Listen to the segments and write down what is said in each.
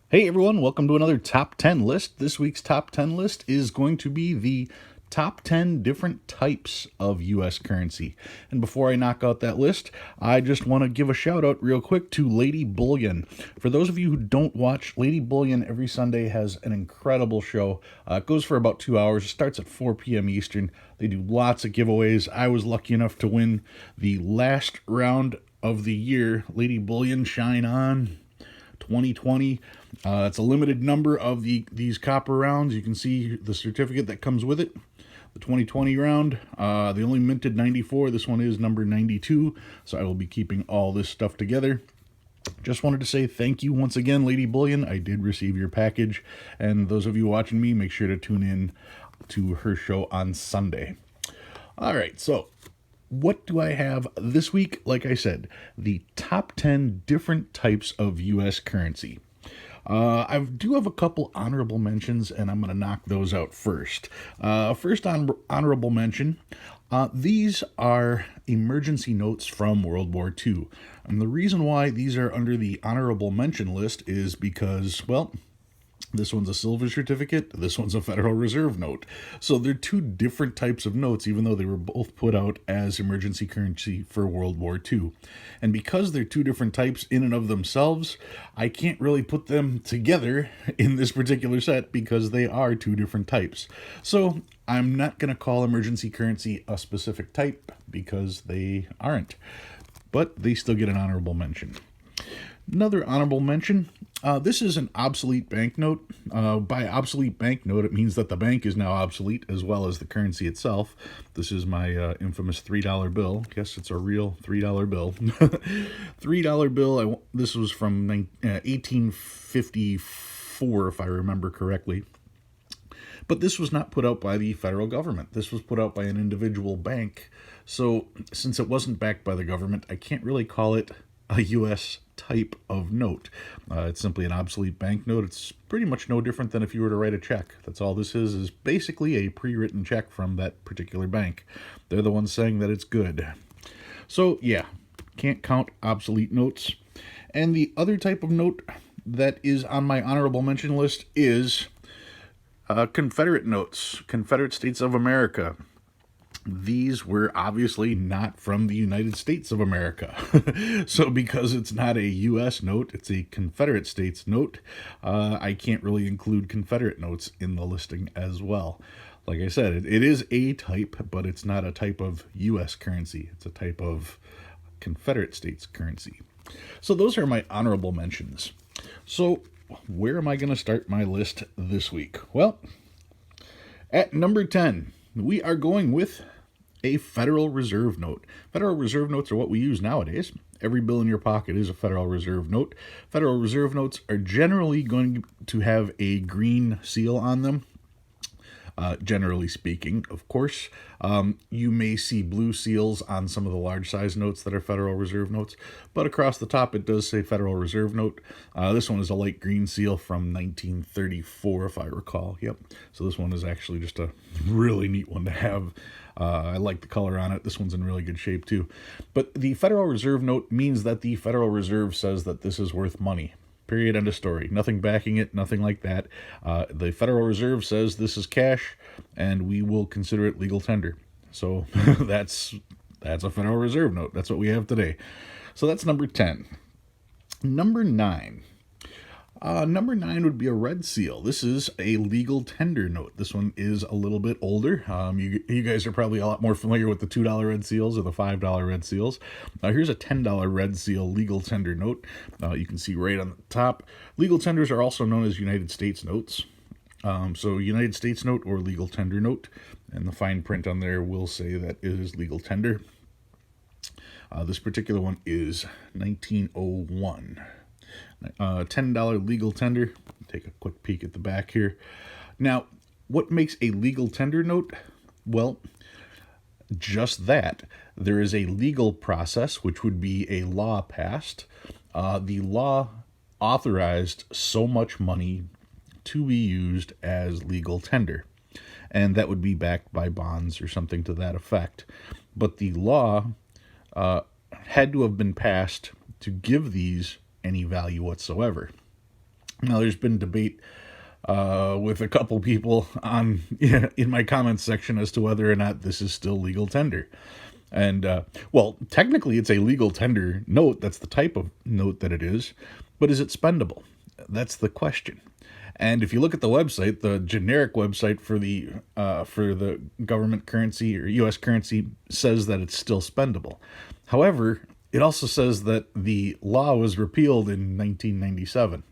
Hey everyone, welcome to another top 10 list. This week's top 10 list is going to be the top 10 different types of US currency. And before I knock out that list, I just want to give a shout out real quick to Lady Bullion. For those of you who don't watch, Lady Bullion every Sunday has an incredible show. It goes for about 2 hours. It starts at 4 p.m. Eastern. They do lots of giveaways. I was lucky enough to win the last round of the year, Lady Bullion Shine On 2020. It's a limited number of these copper rounds. You can see the certificate that comes with it. The 2020 round, they only minted 94. This one is number 92, so I will be keeping all this stuff together. Just wanted to say thank you once again, Lady Bullion. I did receive your package, and those of you watching me, make sure to tune in to her show on Sunday. All right, so what do I have this week? Like I said, the top 10 different types of U.S. currency. I do have a couple honorable mentions, and I'm going to knock those out first. First honorable mention, these are emergency notes from World War II. And the reason why these are under the honorable mention list is because, well, this one's a silver certificate, this one's a Federal Reserve note. So they're two different types of notes, even though they were both put out as emergency currency for World War II. And because they're two different types in and of themselves, I can't really put them together in this particular set because they are two different types. So I'm not going to call emergency currency a specific type because they aren't. But they still get an honorable mention. Another honorable mention, this is an obsolete banknote. By obsolete banknote, it means that the bank is now obsolete as well as the currency itself. This is my infamous $3 bill. Yes, it's a real $3 bill. $3 bill, this was from 1854, if I remember correctly. But this was not put out by the federal government. This was put out by an individual bank. So since it wasn't backed by the government, I can't really call it a U.S. type of note. It's simply an obsolete banknote. It's pretty much no different than if you were to write a check. That's all this is basically a pre-written check from that particular bank. They're the ones saying that it's good. So yeah, can't count obsolete notes. And the other type of note that is on my honorable mention list is Confederate notes, Confederate States of America. These were obviously not from the United States of America. So because it's not a U.S. note, it's a Confederate States note, I can't really include Confederate notes in the listing as well. Like I said, it is a type, but it's not a type of U.S. currency. It's a type of Confederate States currency. So those are my honorable mentions. So where am I going to start my list this week? Well, at number 10, we are going with a Federal Reserve note. Federal Reserve notes are what we use nowadays. Every bill in your pocket is a Federal Reserve note. Federal Reserve notes are generally going to have a green seal on them. Generally speaking, of course. You may see blue seals on some of the large size notes that are Federal Reserve notes, but across the top it does say Federal Reserve note. This one is a light green seal from 1934, if I recall. Yep. So this one is actually just a really neat one to have. I like the color on it. This one's in really good shape too. But the Federal Reserve note means that the Federal Reserve says that this is worth money. Period. End of story. Nothing backing it, nothing like that. The Federal Reserve says this is cash, and we will consider it legal tender. So that's a Federal Reserve note. That's what we have today. So that's number 10. Number 9. Number 9 would be a red seal. This is a legal tender note. This one is a little bit older. You guys are probably a lot more familiar with the $2 red seals or the $5 red seals. Here's a $10 red seal legal tender note. You can see right on the top. Legal tenders are also known as United States notes. So United States note or legal tender note. And the fine print on there will say that it is legal tender. This particular one is 1901. $10 legal tender. Take a quick peek at the back here. Now, what makes a legal tender note? Well, just that. There is a legal process, which would be a law passed. The law authorized so much money to be used as legal tender, and that would be backed by bonds or something to that effect. But the law had to have been passed to give these any value whatsoever. Now, there's been debate with a couple people on in my comments section as to whether or not this is still legal tender. And well, technically, it's a legal tender note. That's the type of note that it is. But is it spendable? That's the question. And if you look at the website, the generic website for the government currency or U.S. currency says that it's still spendable. However, it also says that the law was repealed in 1997.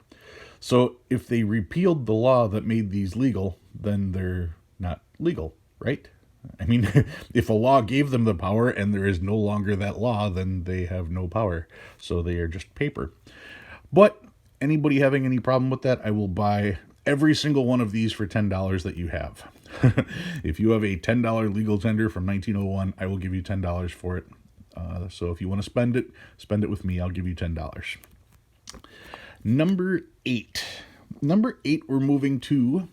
So if they repealed the law that made these legal, then they're not legal, right? I mean, if a law gave them the power and there is no longer that law, then they have no power. So they are just paper. But anybody having any problem with that, I will buy every single one of these for $10 that you have. If you have a $10 legal tender from 1901, I will give you $10 for it. So if you want to spend it with me. I'll give you $10. Number 8. Number 8, we're moving to,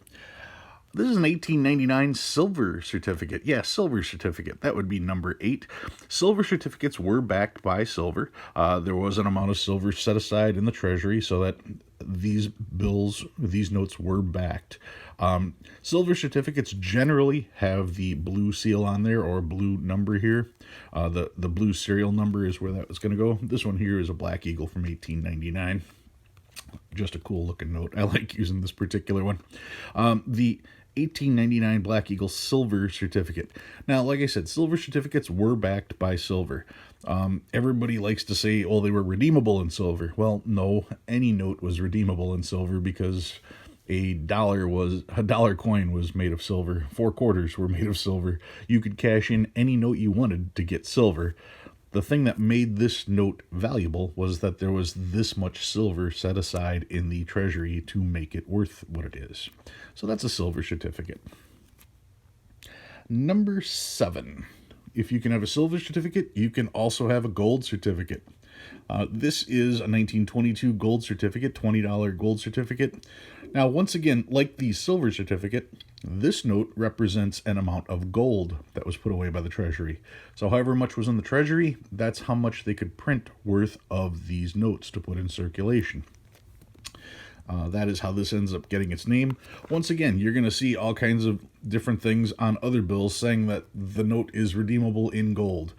this is an 1899 silver certificate. Yeah, silver certificate. That would be number 8. Silver certificates were backed by silver. There was an amount of silver set aside in the Treasury so that these notes were backed. Silver certificates generally have the blue seal on there or blue number here. The blue serial number is where that was going to go. This one here is a Black Eagle from 1899. Just a cool looking note. I like using this particular one. The 1899 Black Eagle silver certificate. Now, like I said, silver certificates were backed by silver. Everybody likes to say, oh, they were redeemable in silver. Well, no, any note was redeemable in silver because a dollar coin was made of silver. 4 quarters were made of silver. You could cash in any note you wanted to get silver. The thing that made this note valuable was that there was this much silver set aside in the Treasury to make it worth what it is. So that's a silver certificate. Number 7. If you can have a silver certificate, you can also have a gold certificate. This is a 1922 gold certificate, $20 gold certificate. Now, once again, like the silver certificate, this note represents an amount of gold that was put away by the Treasury. So however much was in the Treasury, that's how much they could print worth of these notes to put in circulation. That is how this ends up getting its name. Once again, you're going to see all kinds of different things on other bills saying that the note is redeemable in gold.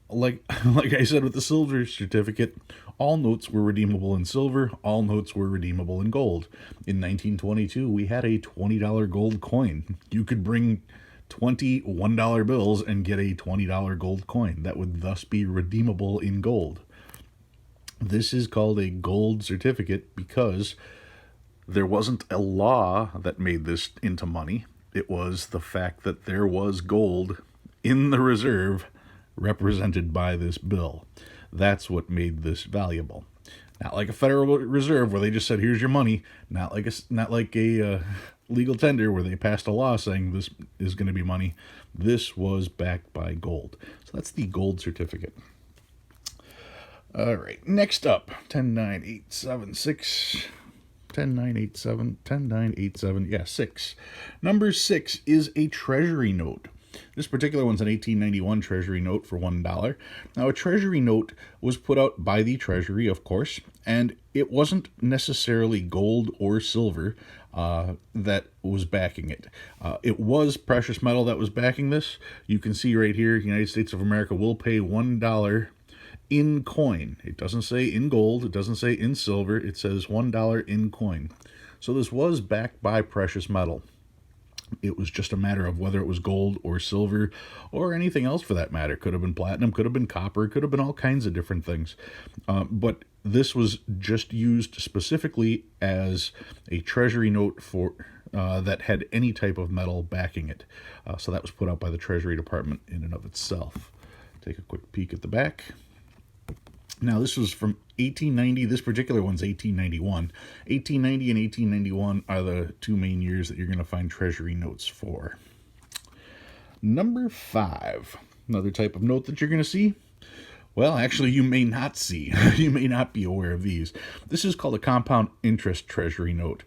Like I said with the silver certificate, all notes were redeemable in silver, all notes were redeemable in gold. In 1922, we had a $20 gold coin. You could bring 20 $1 bills and get a $20 gold coin. That would thus be redeemable in gold. This is called a gold certificate because there wasn't a law that made this into money. It was the fact that there was gold in the reserve represented by this bill. That's what made this valuable. Not like a Federal Reserve where they just said, "Here's your money." Not like a legal tender where they passed a law saying this is going to be money. This was backed by gold. So that's the gold certificate. All right. Next up, 109,876. 10987, 10987, yeah, 6. Number 6 is a Treasury note. This particular one's an 1891 Treasury note for $1. Now, a Treasury note was put out by the Treasury, of course, and it wasn't necessarily gold or silver that was backing it. It was precious metal that was backing this. You can see right here, United States of America will pay $1 in coin. It doesn't say in gold. It doesn't say in silver. It says $1 in coin. So this was backed by precious metal. It was just a matter of whether it was gold or silver or anything else for that matter. Could have been platinum, could have been copper, could have been all kinds of different things. But this was just used specifically as a Treasury note for that had any type of metal backing it. So that was put out by the Treasury Department in and of itself. Take a quick peek at the back. Now, this was from 1890. This particular one's 1891. 1890 and 1891 are the two main years that you're going to find Treasury notes for. Number 5, another type of note that you're going to see. Well, actually, you may not see. You may not be aware of these. This is called a compound interest treasury note.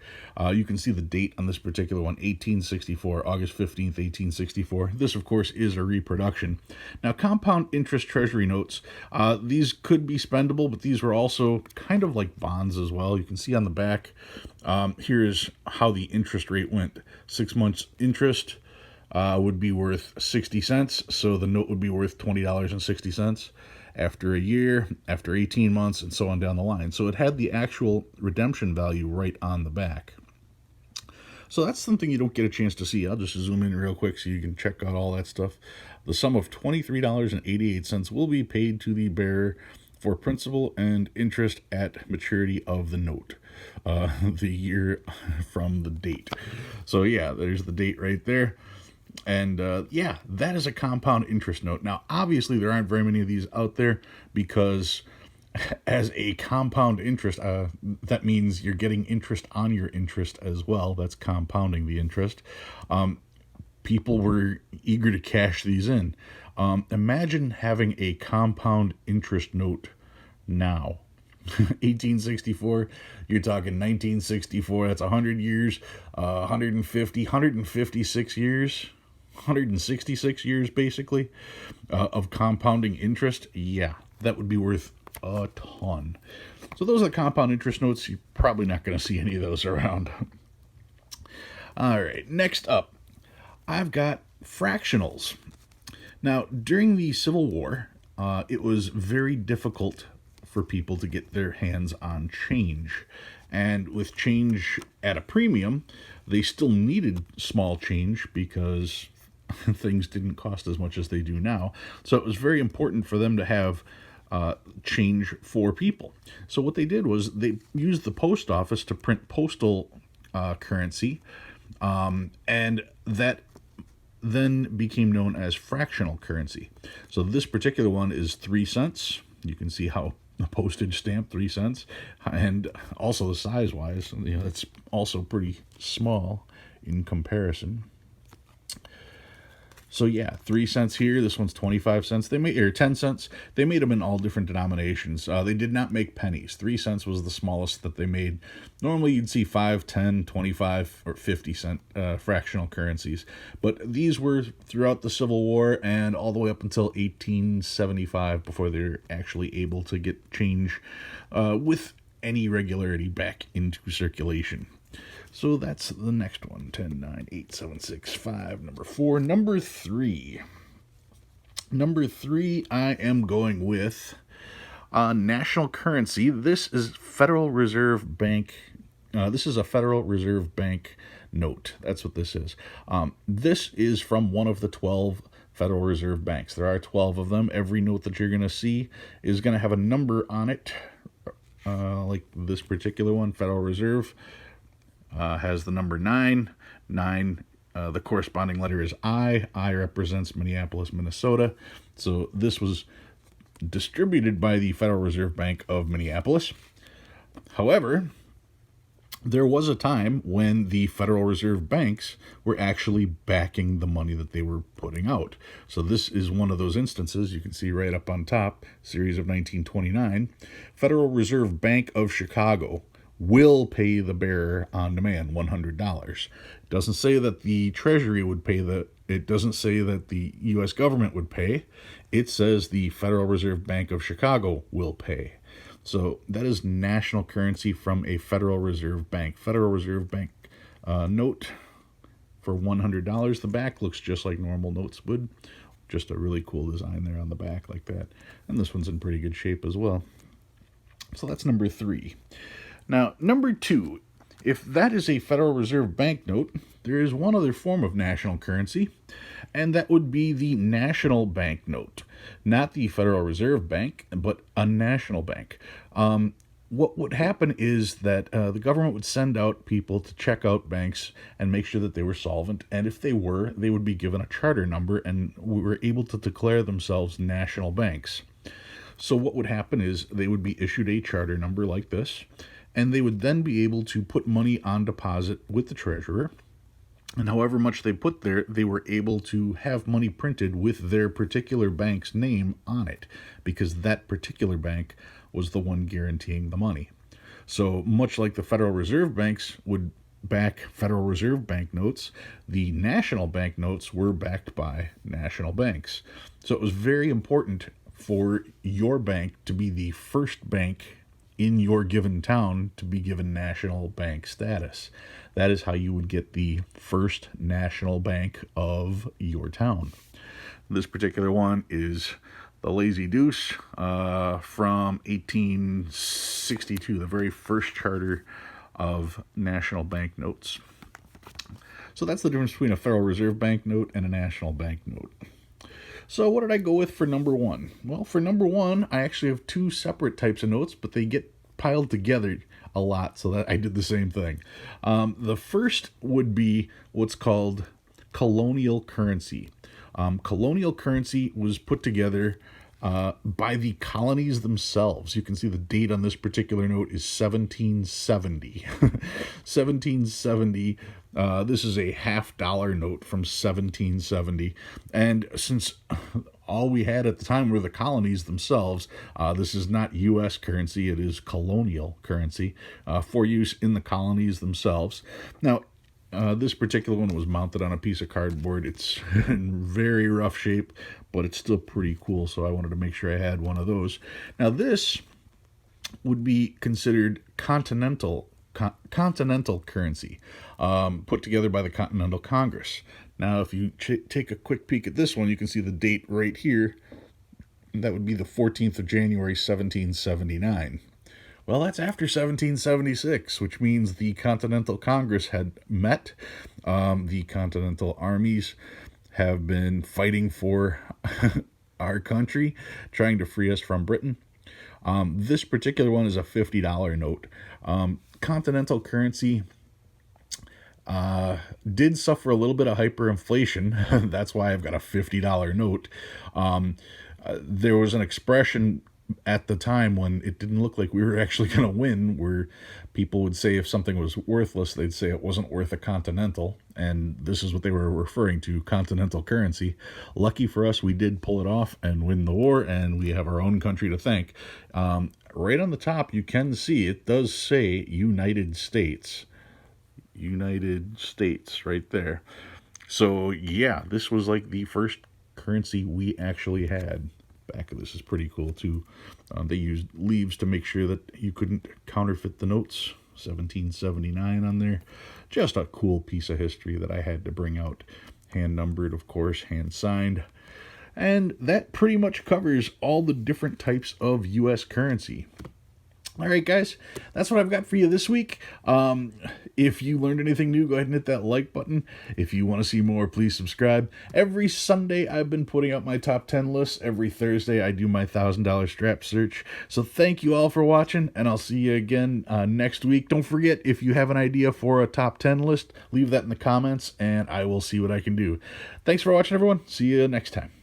You can see the date on this particular one, 1864, August 15th, 1864. This, of course, is a reproduction. Now, compound interest treasury notes, these could be spendable, but these were also kind of like bonds as well. You can see on the back, here's how the interest rate went. 6 months interest would be worth 60 cents, so the note would be worth $20.60 after a year, after 18 months, and so on down the line. So it had the actual redemption value right on the back. So that's something you don't get a chance to see. I'll just zoom in real quick so you can check out all that stuff. The sum of $23.88 will be paid to the bearer for principal and interest at maturity of the note, the year from the date. So yeah, there's the date right there. And yeah, that is a compound interest note. Now, obviously, there aren't very many of these out there because as a compound interest, that means you're getting interest on your interest as well. That's compounding the interest. People were eager to cash these in. Imagine having a compound interest note now. 1864, you're talking 1964, that's 100 years, 156 years, 166 years basically of compounding interest. Yeah, that would be worth a ton. So those are the compound interest notes. You're probably not going to see any of those around. All right, next up, I've got fractionals. Now, during the Civil War, it was very difficult for people to get their hands on change. And with change at a premium, they still needed small change because things didn't cost as much as they do now. So it was very important for them to have change for people. So what they did was they used the post office to print postal currency, and that then became known as fractional currency. So this particular one is 3 cents. You can see how the postage stamp 3 cents, and also the size wise, it's also pretty small in comparison. So yeah, 3 cents here. This one's 25 cents. They made, or 10 cents. They made them in all different denominations. They did not make pennies. 3 cents was the smallest that they made. Normally you'd see 5, 10, 25, or 50 cent fractional currencies. But these were throughout the Civil War and all the way up until 1875 before they were actually able to get change with any regularity back into circulation. So that's the next one. 10, 9, 8, 7, 6, 5. Number 4. Number 3. Number 3, I am going with national currency. This is Federal Reserve Bank. This is a Federal Reserve Bank note. That's what this is. This is from one of the 12 Federal Reserve banks. There are 12 of them. Every note that you're going to see is going to have a number on it, like this particular one, Federal Reserve. Has the number 9. 9, the corresponding letter is I. I represents Minneapolis, Minnesota. So this was distributed by the Federal Reserve Bank of Minneapolis. However, there was a time when the Federal Reserve banks were actually backing the money that they were putting out. So this is one of those instances. You can see right up on top, series of 1929, Federal Reserve Bank of Chicago will pay the bearer on demand $100. It doesn't say that the Treasury would pay it doesn't say that the U.S. government would pay. It says the Federal Reserve Bank of Chicago will pay. So that is national currency from a Federal Reserve Bank. Federal Reserve Bank note for $100. The back looks just like normal notes would. Just a really cool design there on the back like that. And this one's in pretty good shape as well. So that's number 3. Now, number 2, if that is a Federal Reserve Bank note, there is one other form of national currency, and that would be the national bank note. Not the Federal Reserve Bank, but a national bank. What would happen is that the government would send out people to check out banks and make sure that they were solvent, and if they were, they would be given a charter number and were able to declare themselves national banks. So what would happen is they would be issued a charter number like this, and they would then be able to put money on deposit with the treasurer. And however much they put there, they were able to have money printed with their particular bank's name on it, because that particular bank was the one guaranteeing the money. So much like the Federal Reserve banks would back Federal Reserve bank notes, the national bank notes were backed by national banks. So it was very important for your bank to be the first bank in your given town to be given national bank status. That is how you would get the first national bank of your town. This particular one is the Lazy Deuce from 1862, the very first charter of national bank notes. So that's the difference between a Federal Reserve bank note and a national bank note. So what did I go with for number one? Well, for number one, I actually have two separate types of notes, but they get piled together a lot, so that I did the same thing. The first would be what's called colonial currency. Colonial currency was put together by the colonies themselves. You can see the date on this particular note is 1770. 1770. This is a $50 note from 1770. And since all we had at the time were the colonies themselves, this is not U.S. currency, it is colonial currency for use in the colonies themselves. Now, this particular one was mounted on a piece of cardboard. It's in very rough shape, but it's still pretty cool, so I wanted to make sure I had one of those. Now, this would be considered continental currency, put together by the Continental Congress. Now, if you take a quick peek at this one, you can see the date right here. That would be the 14th of January, 1779. Well, that's after 1776, which means the Continental Congress had met. The Continental armies have been fighting for our country, trying to free us from Britain. This particular one is a $50 note. Continental currency did suffer a little bit of hyperinflation. That's why I've got a $50 note. There was an expression at the time when it didn't look like we were actually going to win, where people would say if something was worthless, they'd say it wasn't worth a continental, and this is what they were referring to, continental currency. Lucky for us, we did pull it off and win the war, and we have our own country to thank. Right on the top, you can see it does say United States. United States right there. So yeah, this was like the first currency we actually had. Back of this is pretty cool too. They used leaves to make sure that you couldn't counterfeit the notes. 1779 on there. Just a cool piece of history that I had to bring out. Hand numbered, of course, hand signed. And that pretty much covers all the different types of U.S. currency. All right, guys, that's what I've got for you this week. If you learned anything new, go ahead and hit that like button. If you want to see more, please subscribe. Every Sunday, I've been putting out my top 10 lists. Every Thursday, I do my $1,000 strap search. So thank you all for watching, and I'll see you again next week. Don't forget, if you have an idea for a top 10 list, leave that in the comments, and I will see what I can do. Thanks for watching, everyone. See you next time.